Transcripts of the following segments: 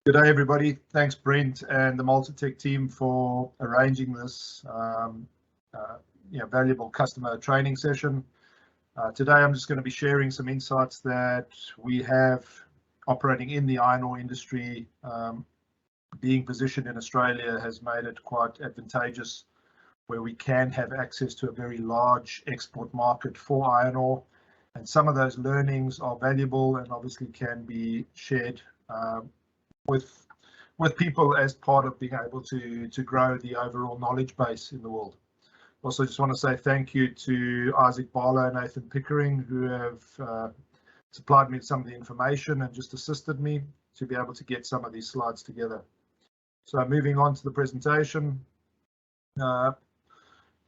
Good day, everybody. Thanks, Brent and the Multitech team for arranging this valuable customer training session. Today, I'm just going to be sharing some insights that we have operating in the iron ore industry. Being positioned in Australia has made it quite advantageous, where we can have access to a very large export market for iron ore. And some of those learnings are valuable and obviously can be shared with people as part of being able to grow the overall knowledge base in the world. Also, just want to say thank you to Isaac Barlow and Nathan Pickering, who have supplied me with some of the information and just assisted me to be able to get some of these slides together. So moving on to the presentation,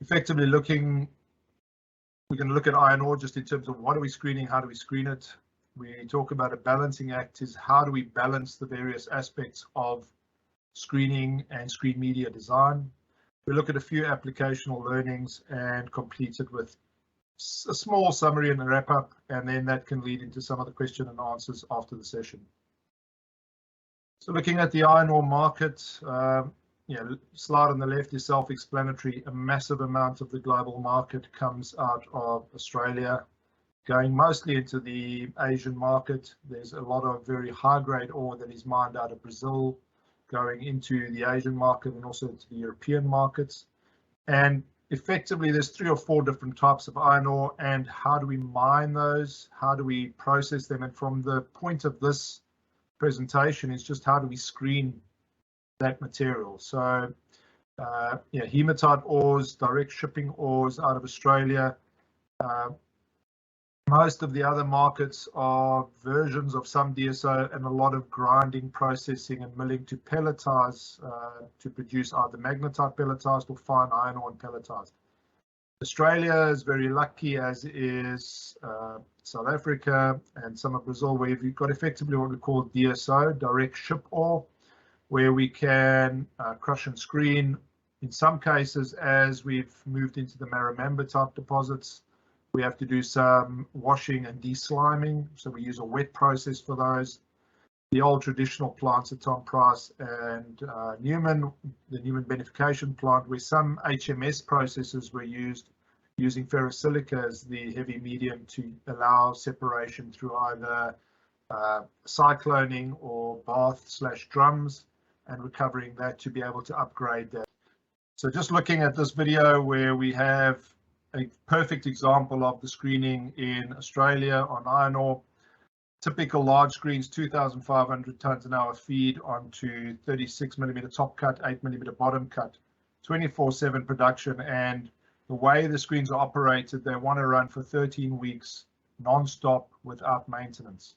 effectively we're going to look at iron ore just in terms of what are we screening, how do we screen it. We talk about a balancing act, is how do we balance the various aspects of screening and screen media design. We look at a few applicational learnings and complete it with a small summary and a wrap up, and then that can lead into some of the question and answers after the session. So looking at the iron ore market, slide on the left is self-explanatory. A massive amount of the global market comes out of Australia, going mostly into the Asian market. There's a lot of very high-grade ore that is mined out of Brazil, going into the Asian market and also to the European markets. And effectively, there's 3 or 4 different types of iron ore, and how do we mine those? How do we process them? And from the point of this presentation is just how do we screen that material? So, hematite ores, direct shipping ores out of Australia. Most of the other markets are versions of some DSO and a lot of grinding, processing and milling to pelletize to produce either magnetite pelletized or fine iron ore and pelletized. Australia is very lucky, as is South Africa and some of Brazil, where we've got effectively what we call DSO, direct ship ore, where we can crush and screen. In some cases, as we've moved into the Marramamba type deposits, we have to do some washing and desliming, so we use a wet process for those. The old traditional plants at Tom Price and Newman, the Newman beneficiation plant, where some HMS processes were used, using ferrosilica as the heavy medium to allow separation through either cycloning or bath/drums, and recovering that to be able to upgrade that. So just looking at this video where we have a perfect example of the screening in Australia on iron ore. Typical large screens, 2,500 tonnes an hour feed onto 36mm top cut, 8mm bottom cut, 24/7 production. And the way the screens are operated, they want to run for 13 weeks non-stop without maintenance.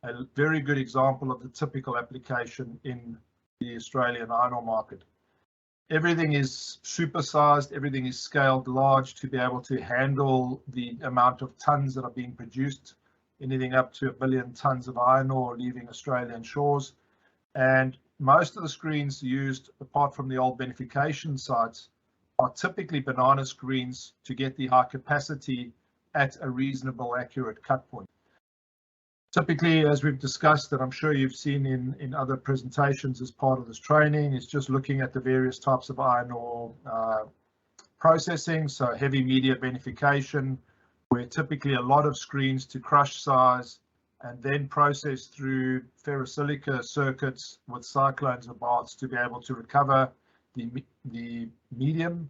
A very good example of the typical application in the Australian iron ore market. Everything is supersized, everything is scaled large to be able to handle the amount of tons that are being produced, anything up to 1 billion tons of iron ore leaving Australian shores. And most of the screens used, apart from the old beneficiation sites, are typically banana screens to get the high capacity at a reasonable accurate cut point. Typically, as we've discussed, and I'm sure you've seen in other presentations as part of this training, is just looking at the various types of iron ore processing. So heavy media beneficiation, where typically a lot of screens to crush size and then process through ferrosilica circuits with cyclones or baths to be able to recover the medium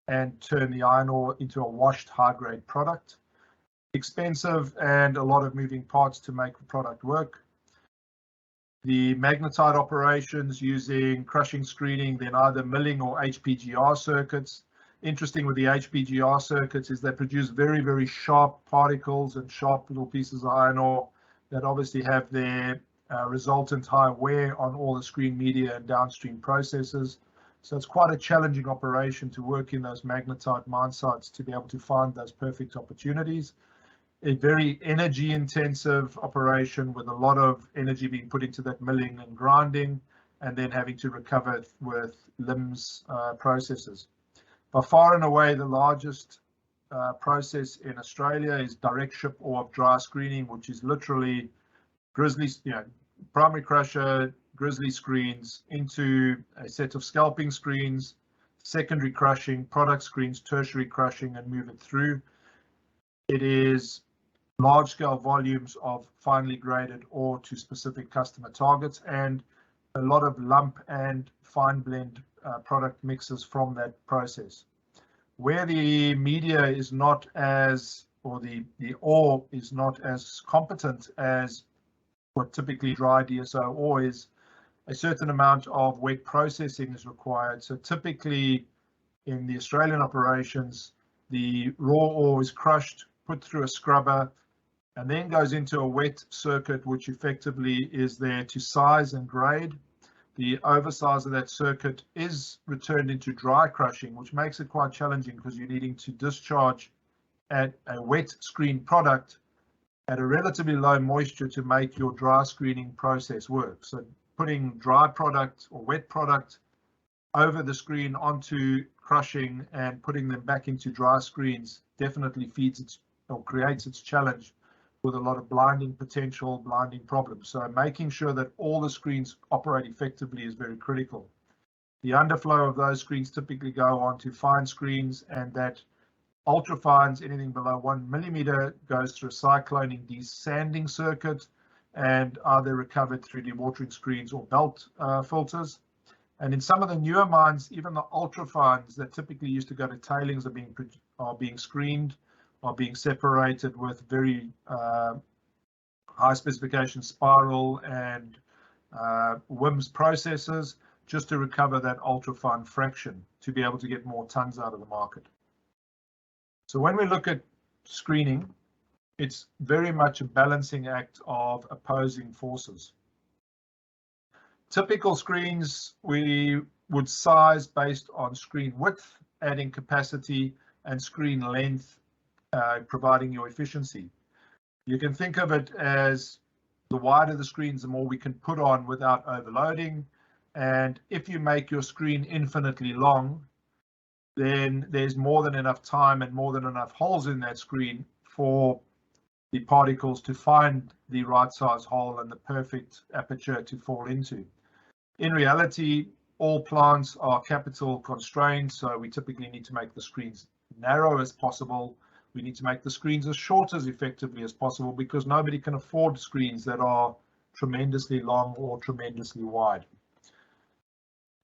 and turn the iron ore into a washed high-grade product. Expensive and a lot of moving parts to make the product work. The magnetite operations using crushing, screening, then either milling or HPGR circuits. Interesting with the HPGR circuits is they produce very, very sharp particles and sharp little pieces of iron ore that obviously have their resultant high wear on all the screen media and downstream processes. So it's quite a challenging operation to work in those magnetite mine sites to be able to find those perfect opportunities. A very energy intensive operation with a lot of energy being put into that milling and grinding, and then having to recover with LIMS processes. By far and away, the largest process in Australia is direct ship ore of dry screening, which is literally primary crusher, grizzly screens into a set of scalping screens, secondary crushing, product screens, tertiary crushing, and move it through. It is large-scale volumes of finely graded ore to specific customer targets, and a lot of lump and fine blend product mixes from that process. Where the media is not as, or the ore is not as competent as what typically dry DSO ore is, a certain amount of wet processing is required. So typically in the Australian operations, the raw ore is crushed, put through a scrubber, and then goes into a wet circuit, which effectively is there to size and grade. The oversize of that circuit is returned into dry crushing, which makes it quite challenging because you're needing to discharge at a wet screen product at a relatively low moisture to make your dry screening process work. So putting dry product or wet product over the screen onto crushing and putting them back into dry screens definitely feeds its or creates its challenge with a lot of blinding potential, blinding problems. So making sure that all the screens operate effectively is very critical. The underflow of those screens typically go on to fine screens, and that ultrafines, anything below 1 millimeter, goes through a cycloning desanding circuit and either recovered through dewatering screens or belt filters. And in some of the newer mines, even the ultrafines that typically used to go to tailings are being screened, are being separated with very high specification spiral and WIMS processes just to recover that ultrafine fraction to be able to get more tons out of the market. So when we look at screening, it's very much a balancing act of opposing forces. Typical screens we would size based on screen width, adding capacity, and screen length, providing your efficiency. You can think of it as the wider the screens, the more we can put on without overloading. And if you make your screen infinitely long, then there's more than enough time and more than enough holes in that screen for the particles to find the right size hole and the perfect aperture to fall into. In reality, all plants are capital constrained, so we typically need to make the screens narrow as possible. We need to make the screens as short as effectively as possible because nobody can afford screens that are tremendously long or tremendously wide.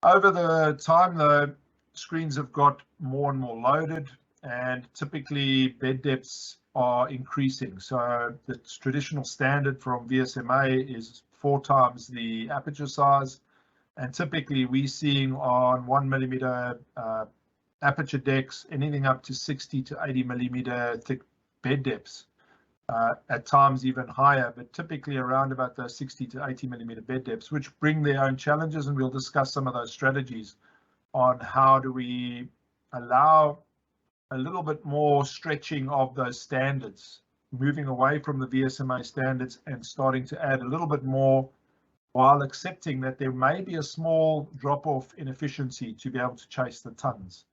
Over the time, though, screens have got more and more loaded, and typically bed depths are increasing. So the traditional standard from VSMA is 4 times the aperture size, and typically we're seeing on 1 millimeter aperture decks anything up to 60 to 80 millimeter thick bed depths, at times even higher, but typically around about those 60 to 80 millimeter bed depths, which bring their own challenges, and we'll discuss some of those strategies on how do we allow a little bit more stretching of those standards, moving away from the VSMA standards and starting to add a little bit more while accepting that there may be a small drop off in efficiency to be able to chase the tons.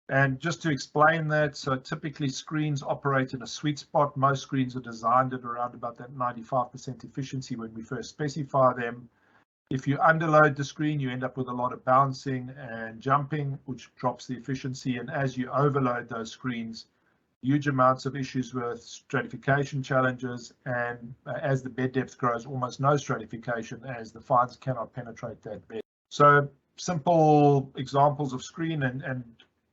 And just to explain that, so typically screens operate in a sweet spot. Most screens are designed at around about that 95% efficiency when we first specify them. If you underload the screen, you end up with a lot of bouncing and jumping, which drops the efficiency. And as you overload those screens, huge amounts of issues with stratification challenges. And as the bed depth grows, almost no stratification as the fines cannot penetrate that bed. So simple examples of screen, and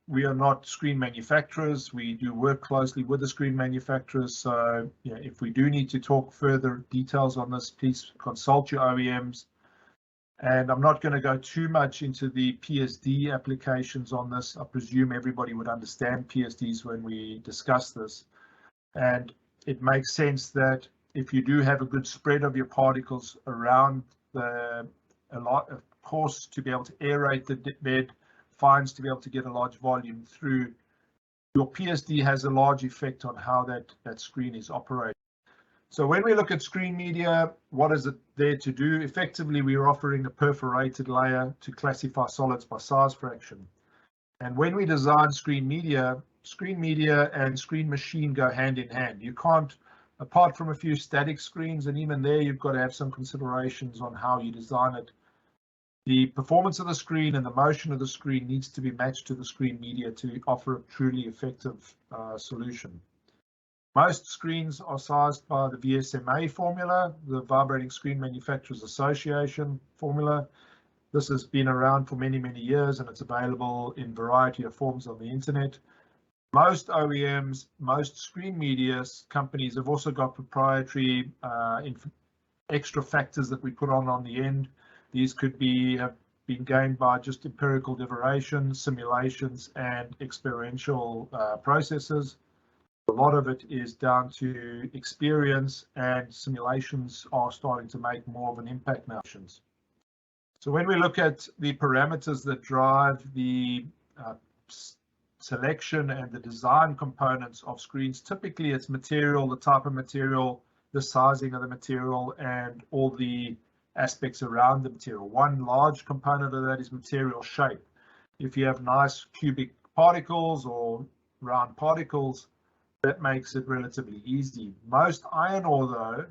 we are not screen manufacturers. We do work closely with the screen manufacturers. So if we do need to talk further details on this, please consult your OEMs. And I'm not going to go too much into the PSD applications on this. I presume everybody would understand PSDs when we discuss this. And it makes sense that if you do have a good spread of your particles around a lot, of course, to be able to aerate the bed, fines to be able to get a large volume through, your PSD has a large effect on how that screen is operating. So when we look at screen media, what is it there to do? Effectively, we're offering a perforated layer to classify solids by size fraction. And when we design screen media and screen machine go hand in hand. You can't apart from a few static screens, and even there you've got to have some considerations on how you design it. The performance of the screen and the motion of the screen needs to be matched to the screen media to offer a truly effective solution. Most screens are sized by the VSMA formula, the Vibrating Screen Manufacturers Association formula. This has been around for many, many years, and it's available in a variety of forms on the internet. Most OEMs, most screen media companies have also got proprietary extra factors that we put on the end. These could have been gained by just empirical derivation, simulations, and experiential processes. A lot of it is down to experience, and simulations are starting to make more of an impact now. So when we look at the parameters that drive the selection and the design components of screens, typically it's material, the type of material, the sizing of the material, and all the aspects around the material. One large component of that is material shape. If you have nice cubic particles or round particles, that makes it relatively easy. Most iron ore, though,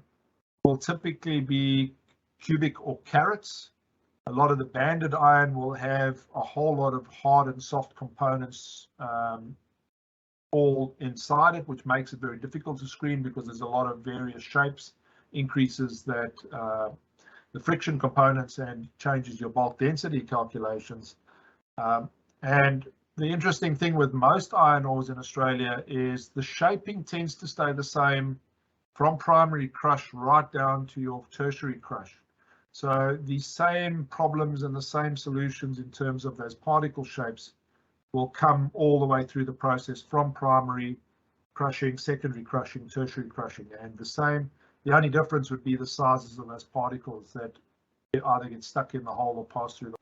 will typically be cubic or carats. A lot of the banded iron will have a whole lot of hard and soft components all inside it, which makes it very difficult to screen because there's a lot of various shapes, increases that the friction components, and changes your bulk density calculations. And the interesting thing with most iron ores in Australia is the shaping tends to stay the same from primary crush right down to your tertiary crush. So the same problems and the same solutions in terms of those particle shapes will come all the way through the process, from primary crushing, secondary crushing, tertiary crushing, and the only difference would be the sizes of those particles that either get stuck in the hole or pass through.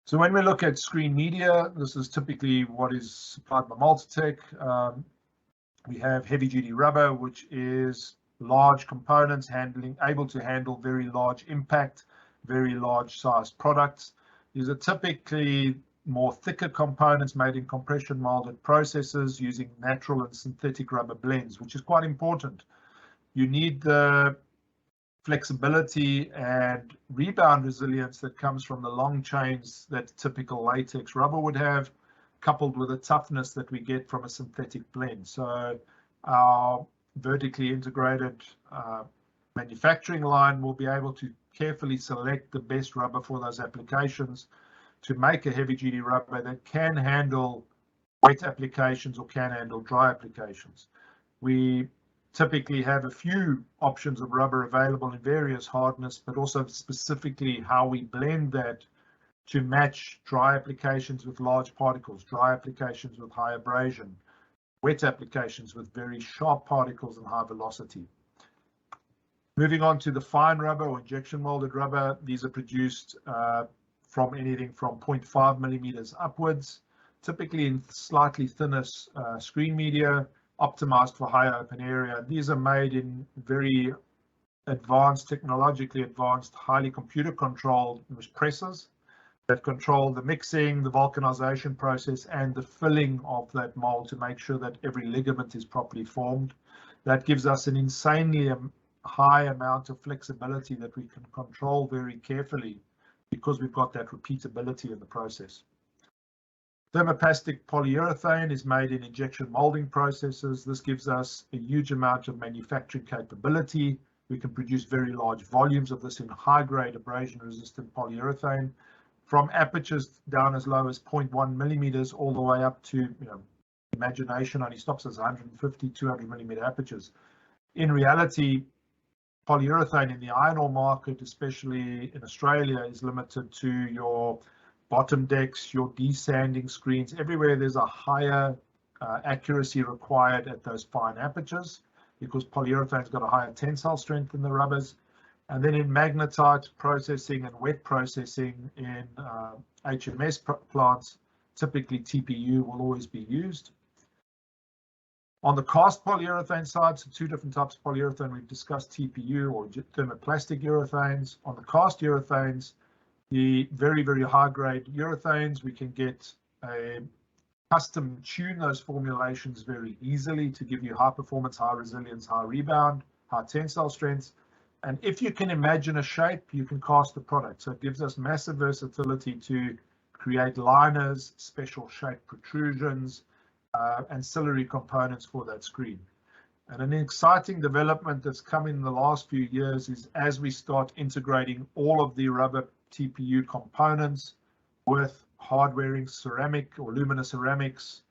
So when we look at screen media, this is typically what is supplied by Multitech. We have heavy duty rubber, which is large components able to handle very large impact, very large sized products. These are typically more thicker components made in compression molded processes using natural and synthetic rubber blends, which is quite important. You need the flexibility and rebound resilience that comes from the long chains that typical latex rubber would have, coupled with the toughness that we get from a synthetic blend. So our vertically integrated manufacturing line will be able to carefully select the best rubber for those applications to make a heavy duty rubber that can handle wet applications or can handle dry applications. We typically have a few options of rubber available in various hardness, but also specifically how we blend that to match dry applications with large particles, dry applications with high abrasion, wet applications with very sharp particles and high velocity. Moving on to the fine rubber or injection molded rubber, these are produced from anything from 0.5 millimeters upwards, typically in slightly thinner screen media, optimized for high open area. These are made in very advanced, technologically advanced, highly computer controlled presses that control the mixing, the vulcanization process, and the filling of that mold to make sure that every ligament is properly formed. That gives us an insanely high amount of flexibility that we can control very carefully because we've got that repeatability in the process. Thermoplastic polyurethane is made in injection molding processes. This gives us a huge amount of manufacturing capability. We can produce very large volumes of this in high-grade abrasion-resistant polyurethane, from apertures down as low as 0.1 millimeters all the way up to, imagination only stops at 150, 200 millimeter apertures. In reality, polyurethane in the iron ore market, especially in Australia, is limited to your bottom decks, your desanding screens. Everywhere there's a higher accuracy required at those fine apertures because polyurethane's got a higher tensile strength than the rubbers. And then in magnetite processing and wet processing in HMS plants, typically TPU will always be used. On the cast polyurethane side, so two different types of polyurethane, we've discussed TPU or thermoplastic urethanes. On the cast urethanes, the very, very high grade urethanes, we can get a custom tune those formulations very easily to give you high performance, high resilience, high rebound, high tensile strengths. And if you can imagine a shape, you can cast the product. So it gives us massive versatility to create liners, special shape protrusions, ancillary components for that screen. And an exciting development that's come in the last few years is as we start integrating all of the rubber TPU components with hard-wearing ceramic or lumina ceramics,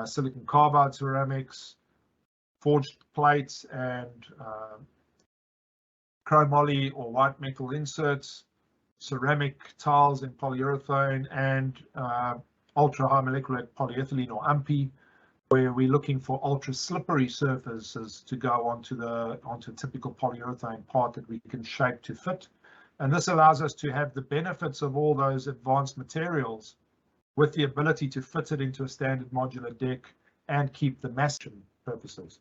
silicon carbide ceramics, forged plates, and chromoly or white metal inserts, ceramic tiles in polyurethane, and ultra high molecular polyethylene or UMPI, where we're looking for ultra slippery surfaces to go onto a typical polyurethane part that we can shape to fit. And this allows us to have the benefits of all those advanced materials with the ability to fit it into a standard modular deck and keep the mass purposes.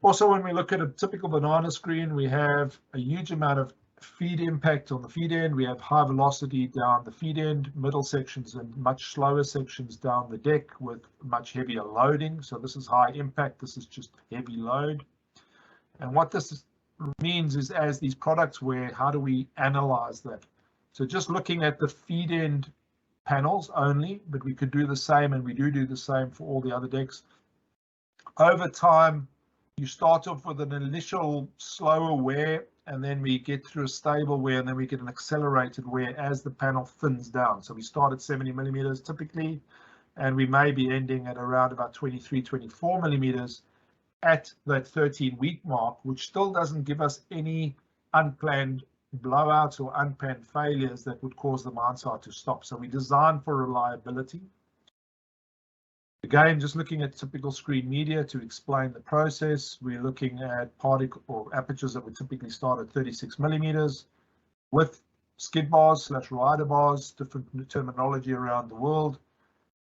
Also, when we look at a typical banana screen, we have a huge amount of feed impact on the feed end. We have high velocity down the feed end, middle sections, and much slower sections down the deck with much heavier loading. So this is high impact. This is just heavy load. And what this means is, as these products wear, how do we analyze that? So just looking at the feed end panels only, but we could do the same, and we do the same for all the other decks. Over time, you start off with an initial slower wear, and then we get through a stable wear, and then we get an accelerated wear as the panel thins down. So we start at 70 millimeters typically, and we may be ending at around about 23, 24 millimeters at that 13-week mark, which still doesn't give us any unplanned blowouts or unplanned failures that would cause the mine site to stop. So we design for reliability. Again, just looking at typical screen media to explain the process, we're looking at particle or apertures that would typically start at 36 millimeters with skid bars / rider bars, different terminology around the world.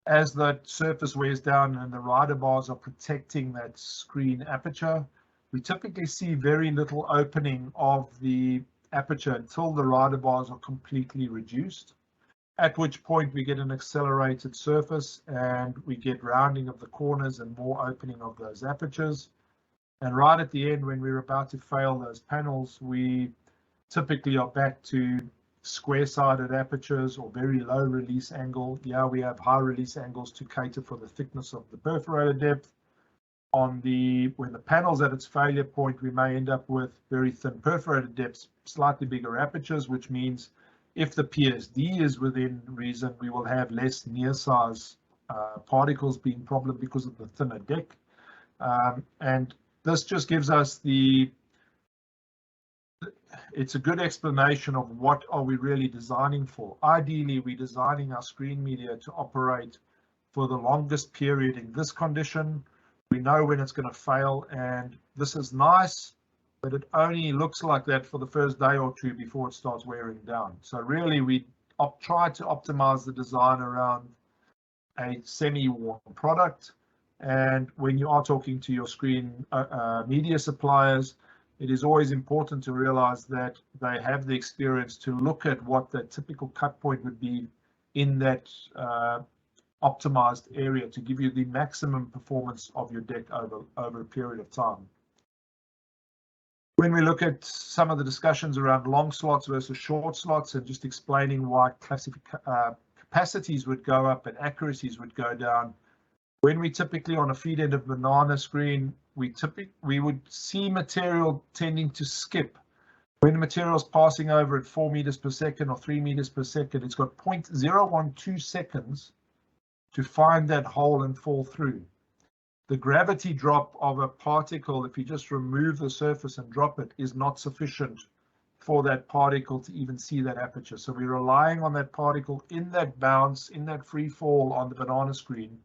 As that surface wears down and the rider bars are protecting that screen aperture, we typically see very little opening of the aperture until the rider bars are completely reduced, at which point we get an accelerated surface and we get rounding of the corners and more opening of those apertures. And right at the end, when we're about to fail those panels, we typically are back to square-sided apertures or very low release angle. Yeah, we have high release angles to cater for the thickness of the perforator depth. When the panel's at its failure point, we may end up with very thin perforator depths, slightly bigger apertures, which means if the PSD is within reason, we will have less near size particles being problem because of the thinner deck. And this just gives us it's a good explanation of what are we really designing for. Ideally, we're designing our screen media to operate for the longest period in this condition. We know when it's going to fail, and this is nice, but it only looks like that for the first day or two before it starts wearing down. So really, we try to optimize the design around a semi-worn product. And when you are talking to your screen media suppliers, it is always important to realize that they have the experience to look at what the typical cut point would be in that optimized area to give you the maximum performance of your deck over a period of time. When we look at some of the discussions around long slots versus short slots and just explaining why capacities would go up and accuracies would go down, when we typically on a feed end of banana screen, we would see material tending to skip. When the material is passing over at 4 meters per second or 3 meters per second, it's got 0.012 seconds to find that hole and fall through. The gravity drop of a particle, if you just remove the surface and drop it, is not sufficient for that particle to even see that aperture. So we're relying on that particle in that bounce, in that free fall on the banana screen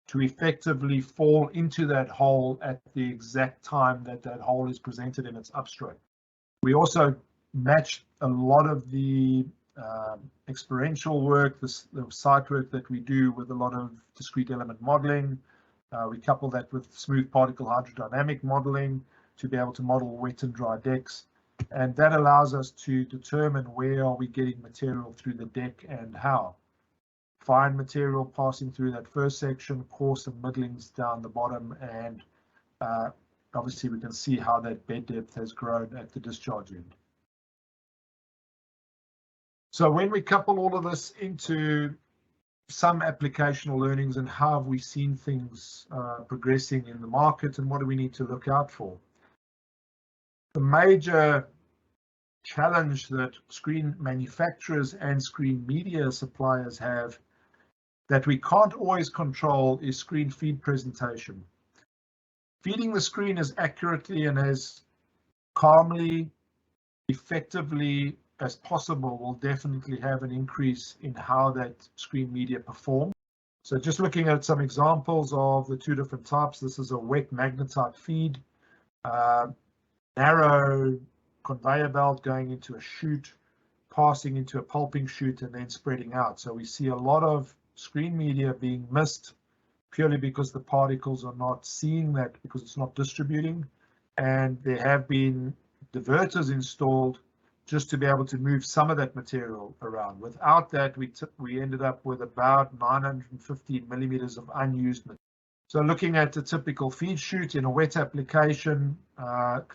to effectively fall into that hole at the exact time that that hole is presented in its upstroke. We also match a lot of the experiential work, the site work that we do with a lot of discrete element modeling. We couple that with smooth particle hydrodynamic modeling to be able to model wet and dry decks. And that allows us to determine where are we getting material through the deck and how. fine material passing through that first section, coarse and middlings down the bottom, and obviously we can see how that bed depth has grown at the discharge end. So when we couple all of this into some applicational learnings and how have we seen things progressing in the market and what do we need to look out for? The major challenge that screen manufacturers and screen media suppliers have that we can't always control is screen feed presentation. Feeding the screen as accurately and as calmly, effectively as possible will definitely have an increase in how that screen media performs. So just looking at some examples of the two different types, this is a wet magnetite feed, narrow conveyor belt going into a chute, passing into a pulping chute and then spreading out. So we see a lot of screen media being missed purely because the particles are not seeing that, because it's not distributing, and there have been diverters installed just to be able to move some of that material around. Without that, we ended up with about 915 millimeters of unused material. So looking at a typical feed chute in a wet application,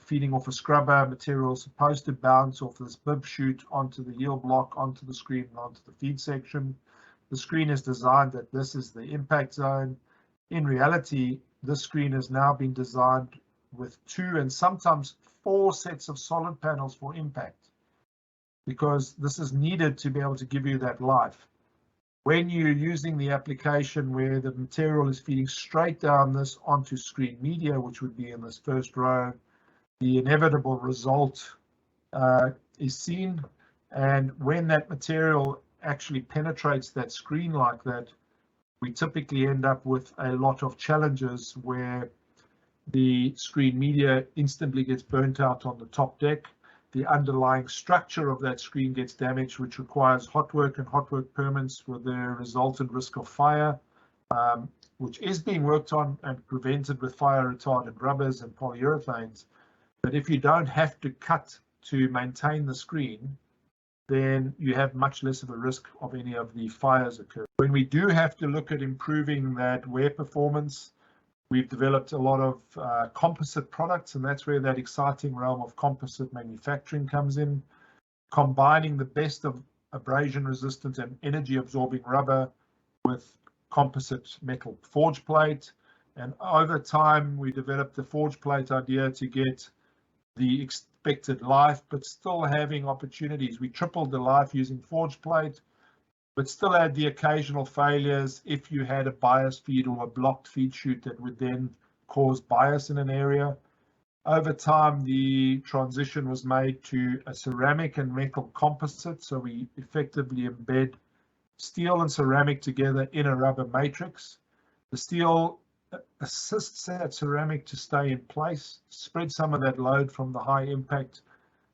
feeding off a scrubber, material supposed to bounce off this bib chute onto the yield block, onto the screen, and onto the feed section. The screen is designed that this is the impact zone. In reality, this screen has now been designed with 2 and sometimes 4 sets of solid panels for impact, because this is needed to be able to give you that life. When you're using the application where the material is feeding straight down this onto screen media, which would be in this first row, the inevitable result is seen. And when that material actually penetrates that screen like that, we typically end up with a lot of challenges where the screen media instantly gets burnt out on the top deck. The underlying structure of that screen gets damaged, which requires hot work and hot work permits with the resultant risk of fire, which is being worked on and prevented with fire retardant rubbers and polyurethanes. But if you don't have to cut to maintain the screen, then you have much less of a risk of any of the fires occurring. When we do have to look at improving that wear performance, we've developed a lot of composite products, and that's where that exciting realm of composite manufacturing comes in, combining the best of abrasion resistant and energy absorbing rubber with composite metal forge plate. And over time, we developed the forge plate idea to get the expected life, but still having opportunities. We tripled the life using forge plate, but still had the occasional failures if you had a bias feed or a blocked feed chute that would then cause bias in an area. Over time, the transition was made to a ceramic and metal composite, so we effectively embed steel and ceramic together in a rubber matrix. The steel assists that ceramic to stay in place, spread some of that load from the high impact.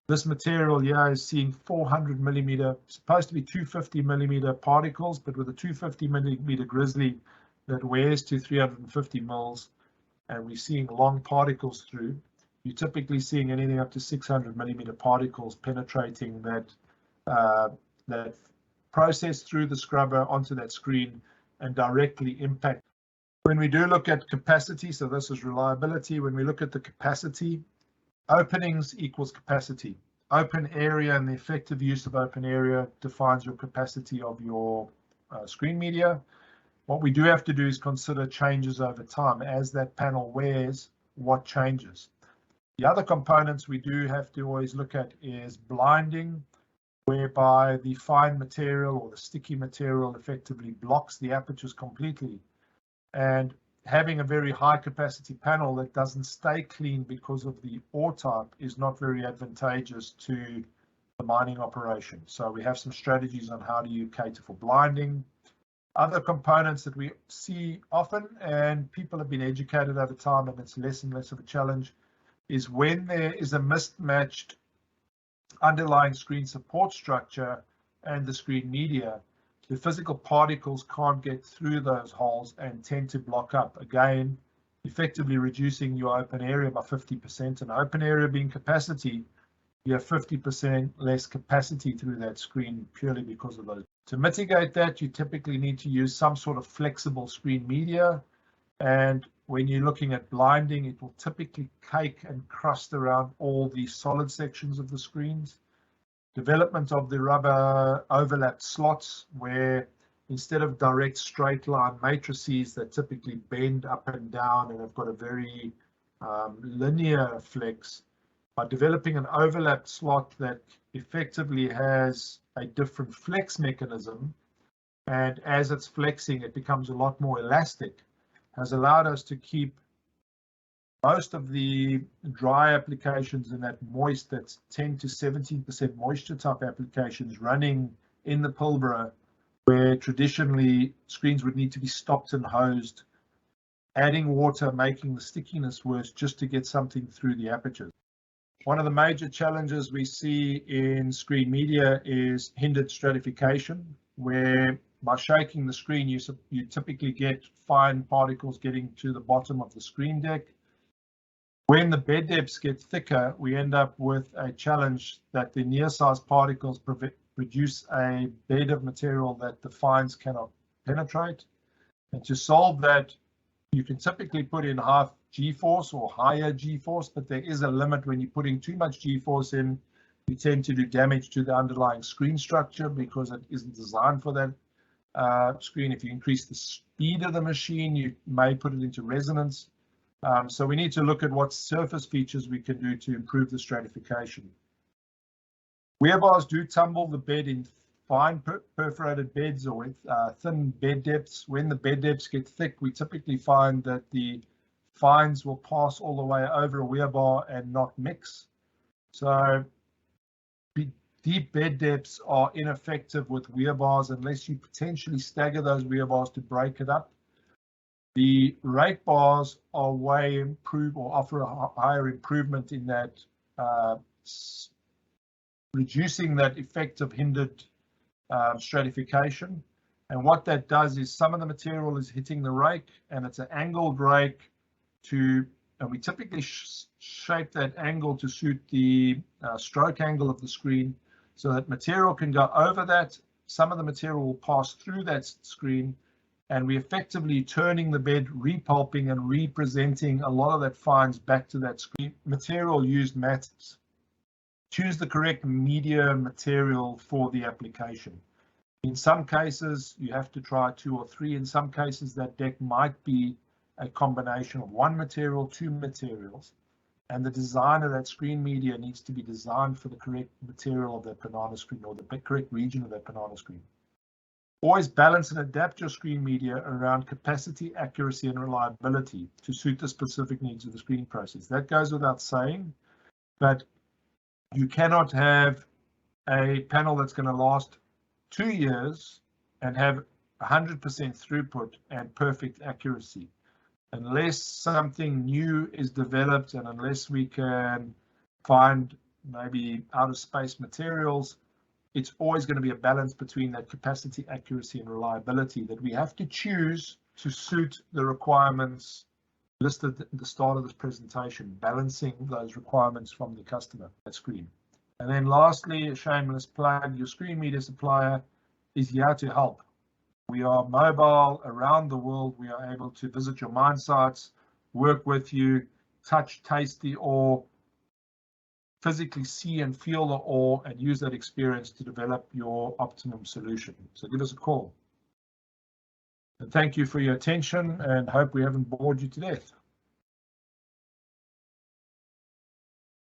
This material here is seeing 400 millimeter, supposed to be 250 millimeter particles, but with a 250 millimeter grizzly that wears to 350 mils, and we're seeing long particles through. You're typically seeing anything up to 600 millimeter particles penetrating that process through the scrubber onto that screen and directly impact. When we do look at capacity, so this is reliability, when we look at the capacity, openings equals capacity. Open area and the effective use of open area defines your capacity of your screen media. What we do have to do is consider changes over time. As that panel wears, what changes? The other components we do have to always look at is blinding, whereby the fine material or the sticky material effectively blocks the apertures completely. And having a very high capacity panel that doesn't stay clean because of the ore type is not very advantageous to the mining operation. So we have some strategies on how do you cater for blinding. Other components that we see often, and people have been educated over time and it's less and less of a challenge, is when there is a mismatched underlying screen support structure and the screen media, the physical particles can't get through those holes and tend to block up, again, effectively reducing your open area by 50%. And open area being capacity, you have 50% less capacity through that screen purely because of those. To mitigate that, you typically need to use some sort of flexible screen media. And when you're looking at blinding, it will typically cake and crust around all the solid sections of the screens. Development of the rubber overlap slots, where instead of direct straight line matrices that typically bend up and down and have got a very linear flex, by developing an overlap slot that effectively has a different flex mechanism, and as it's flexing, it becomes a lot more elastic, has allowed us to keep most of the dry applications in that moist, that's 10 to 17% moisture type applications running in the Pilbara, where traditionally screens would need to be stopped and hosed, adding water, making the stickiness worse just to get something through the apertures. One of the major challenges we see in screen media is hindered stratification, where by shaking the screen, you typically get fine particles getting to the bottom of the screen deck. When the bed depths get thicker, we end up with a challenge that the near-sized particles produce a bed of material that the fines cannot penetrate. And to solve that, you can typically put in half G-force or higher G-force, but there is a limit. When you're putting too much G-force in, you tend to do damage to the underlying screen structure because it isn't designed for that screen. If you increase the speed of the machine, you may put it into resonance. So we need to look at what surface features we can do to improve the stratification. Weir bars do tumble the bed in fine perforated beds or with thin bed depths. When the bed depths get thick, we typically find that the fines will pass all the way over a weir bar and not mix. So deep bed depths are ineffective with weir bars unless you potentially stagger those weir bars to break it up. The rake bars are way improved or offer a higher improvement in that reducing that effect of hindered stratification. And what that does is some of the material is hitting the rake, and it's an angled rake and we typically shape that angle to suit the stroke angle of the screen so that material can go over that. Some of the material will pass through that screen, and we effectively turning the bed, repulping and representing a lot of that fines back to that screen. Material used matters. Choose the correct media material for the application. In some cases, you have to try 2 or 3. In some cases, that deck might be a combination of 1 material, 2 materials. And the design of that screen media needs to be designed for the correct material of that banana screen or the correct region of that banana screen. Always balance and adapt your screen media around capacity, accuracy, and reliability to suit the specific needs of the screening process. That goes without saying, but you cannot have a panel that's going to last 2 years and have 100% throughput and perfect accuracy. Unless something new is developed and unless we can find maybe out of space materials, it's always going to be a balance between that capacity, accuracy, and reliability that we have to choose to suit the requirements listed at the start of this presentation, balancing those requirements from the customer at screen. And then lastly, a shameless plug, your screen media supplier is here to help. We are mobile around the world. We are able to visit your mine sites, work with you, touch, taste the ore, physically see and feel the ore, and use that experience to develop your optimum solution. So give us a call. And thank you for your attention, and hope we haven't bored you to death.